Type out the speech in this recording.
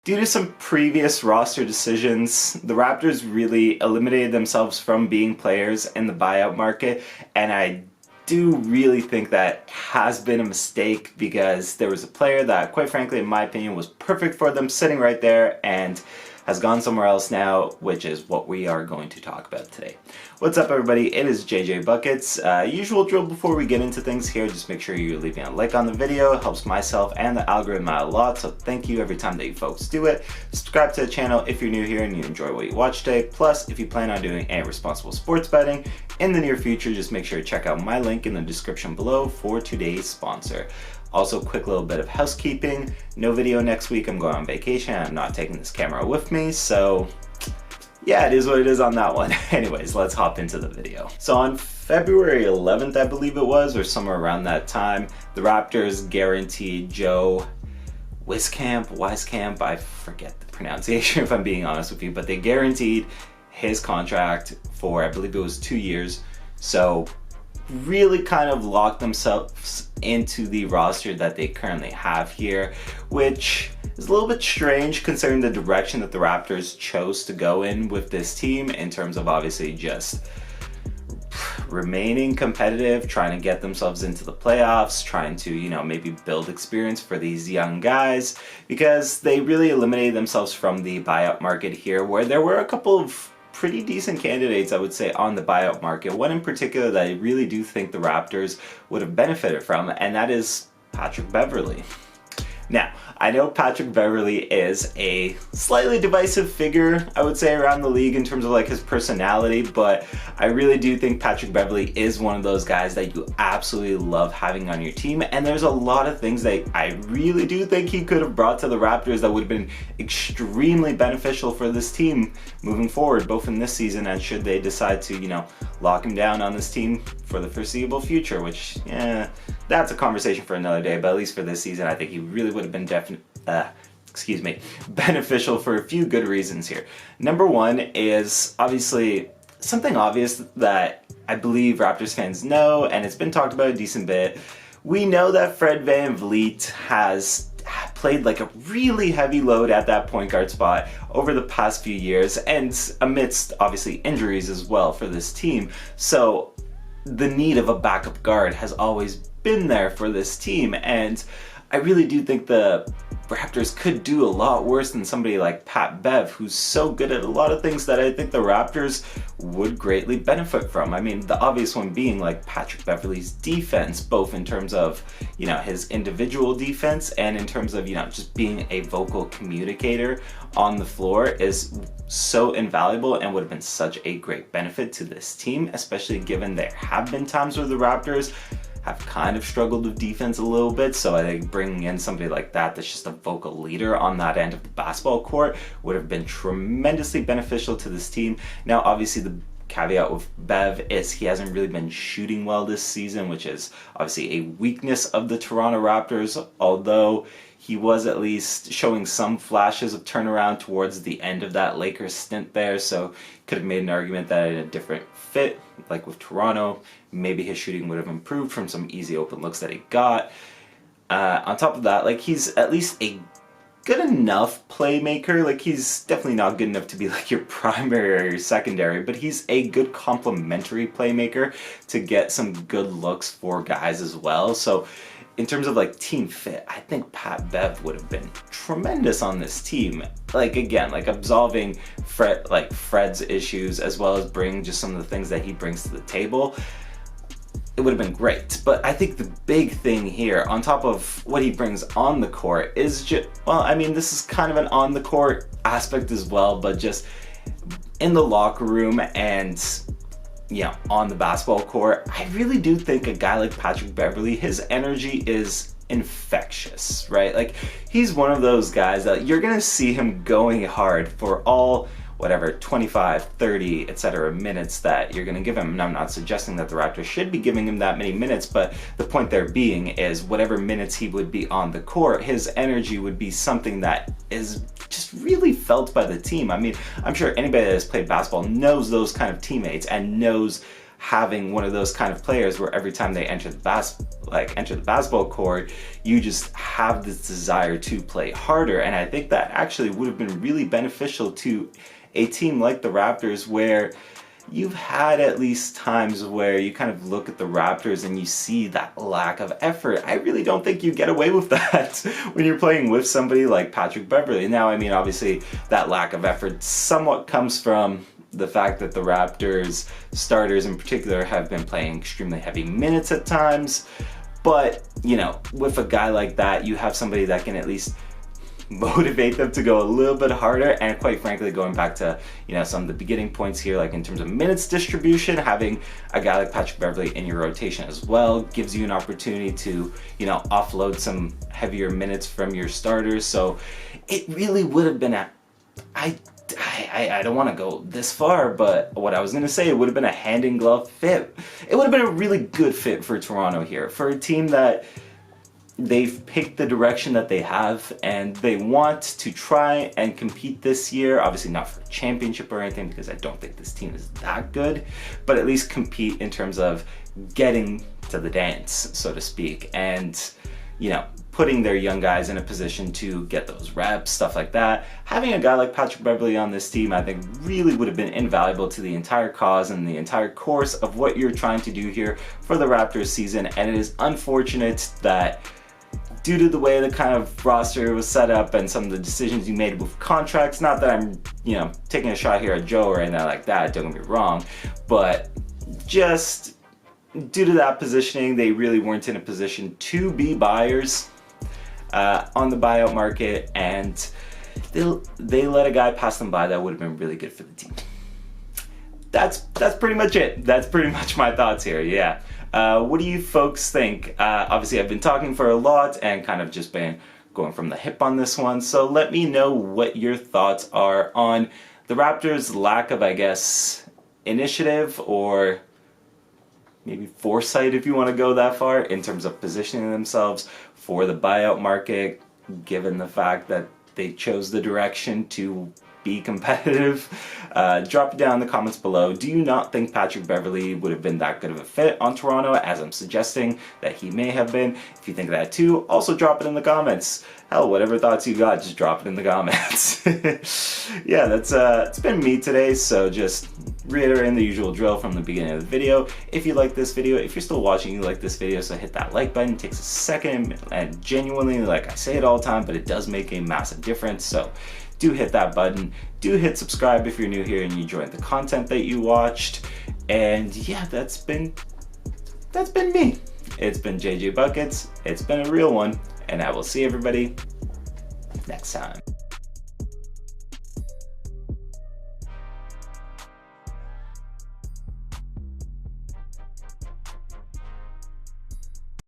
Due to some previous roster decisions, the Raptors really eliminated themselves from being players in the buyout market, and I do really think that has been a mistake because there was a player that, quite frankly, in my opinion, was perfect for them sitting right there and has gone somewhere else now, which is what we are going to talk about today. What's up, everybody? It is JJ Buckets. Usual drill before we get into things here, just make sure you're leaving a like on the video. It helps myself and the algorithm out a lot, so thank you every time that you folks do it. Subscribe to the channel if you're new here and you enjoy what you watch today. Plus, if you plan on doing any responsible sports betting in the near future, just make sure to check out my link in the description below for today's sponsor. Also, quick little bit of housekeeping. No video next week. I'm going on vacation. I'm not taking this camera with me, so yeah, it is what it is on that one. Anyways, let's hop into the video. So on February 11th, I believe it was, or somewhere around that time, the Raptors guaranteed Joe Wieskamp, I forget the pronunciation if I'm being honest with you, but they guaranteed his contract for, I believe it was 2 years. So really kind of locked themselves into the roster that they currently have here, which is a little bit strange considering the direction that the Raptors chose to go in with this team in terms of obviously just remaining competitive, trying to get themselves into the playoffs, trying to, maybe build experience for these young guys, because they really eliminated themselves from the buyout market here, where there were a couple of pretty decent candidates, I would say, on the buyout market. One in particular that I really do think the Raptors would have benefited from, and that is Patrick Beverly. Now, I know Patrick Beverly is a slightly divisive figure, I would say, around the league in terms of like his personality, but I really do think Patrick Beverly is one of those guys that you absolutely love having on your team, and there's a lot of things that I really do think he could have brought to the Raptors that would have been extremely beneficial for this team moving forward, both in this season and should they decide to, lock him down on this team for the foreseeable future, which, yeah, that's a conversation for another day, but at least for this season, I think he really would have been beneficial for a few good reasons here. Number one is obviously something obvious that I believe Raptors fans know, and it's been talked about a decent bit. We know that Fred VanVleet has played like a really heavy load at that point guard spot over the past few years, and amidst obviously injuries as well for this team. So the need of a backup guard has always been there for this team, and I really do think the Raptors could do a lot worse than somebody like Pat Bev, who's so good at a lot of things that I think the Raptors would greatly benefit from. I mean, the obvious one being like Patrick Beverley's defense, both in terms of, his individual defense and in terms of, just being a vocal communicator on the floor is so invaluable and would have been such a great benefit to this team, especially given there have been times where the Raptors have kind of struggled with defense a little bit, so I think bringing in somebody like that that's just a vocal leader on that end of the basketball court would have been tremendously beneficial to this team. Now, obviously, the caveat with Bev is he hasn't really been shooting well this season, which is obviously a weakness of the Toronto Raptors, although he was at least showing some flashes of turnaround towards the end of that Lakers stint there, so could have made an argument that in a different fit, like with Toronto, maybe his shooting would have improved from some easy open looks that he got. On top of that, he's at least a good enough playmaker. He's definitely not good enough to be like your primary or your secondary, but he's a good complementary playmaker to get some good looks for guys as well. So in terms of team fit, I think Pat Bev would have been tremendous on this team. Again, absolving Fred's issues as well as bringing just some of the things that he brings to the table. It would have been great. But I think the big thing here, on top of what he brings on the court, is just, this is kind of an on the court aspect as well, but just in the locker room and on the basketball court, I really do think a guy like Patrick Beverly, his energy is infectious, right? He's one of those guys that you're gonna see him going hard for all 25, 30, etc. minutes that you're going to give him. And I'm not suggesting that the Raptors should be giving him that many minutes, but the point there being is whatever minutes he would be on the court, his energy would be something that is just really felt by the team. I'm sure anybody that has played basketball knows those kind of teammates and knows having one of those kind of players where every time they enter the basketball court, you just have this desire to play harder. And I think that actually would have been really beneficial to a team like the Raptors, where you've had at least times where you kind of look at the Raptors and you see that lack of effort. I really don't think you get away with that when you're playing with somebody like Patrick Beverly. Now, I mean, obviously that lack of effort somewhat comes from the fact that the Raptors starters in particular have been playing extremely heavy minutes at times. But, you know, with a guy like that, you have somebody that can at least motivate them to go a little bit harder. And quite frankly, going back to, you know, some of the beginning points here, like in terms of minutes distribution, having a guy like Patrick Beverly in your rotation as well gives you an opportunity to, you know, offload some heavier minutes from your starters. So it really would have been I don't want to go this far, but what I was going to say, it would have been a hand-in-glove fit. It would have been a really good fit for Toronto here, for a team that they've picked the direction that they have and they want to try and compete this year. Obviously not for a championship or anything, because I don't think this team is that good, but at least compete in terms of getting to the dance, so to speak, and, you know, putting their young guys in a position to get those reps, stuff like that. Having a guy like Patrick Beverly on this team, I think, really would have been invaluable to the entire cause and the entire course of what you're trying to do here for the Raptors season. And it is unfortunate that due to the way the kind of roster was set up and some of the decisions you made with contracts, not that I'm, you know, taking a shot here at Joe or anything like that, don't get me wrong, but just due to that positioning, they really weren't in a position to be buyers on the buyout market, and they let a guy pass them by that would have been really good for the team. That's pretty much it. That's pretty much my thoughts here, yeah. What do you folks think? Obviously, I've been talking for a lot and kind of just been going from the hip on this one, so let me know what your thoughts are on the Raptors' lack of, I guess, initiative or maybe foresight, if you want to go that far, in terms of positioning themselves for the buyout market, given the fact that they chose the direction to be competitive. Drop it down in the comments below. Do you not think Patrick Beverly would have been that good of a fit on Toronto, as I'm suggesting that he may have been? If you think that too, also drop it in the comments. Hell, whatever thoughts you got, just drop it in the comments. Yeah, that's it's been me today, so just reiterating the usual drill from the beginning of the video. If you like this video, if you're still watching, you like this video, so hit that like button. It takes a second, and genuinely, like I say it all the time, but it does make a massive difference, so do hit that button. Do hit subscribe if you're new here and you enjoyed the content that you watched. And yeah, that's been me. It's been JJ Buckets. It's been a real one, and I will see everybody next time.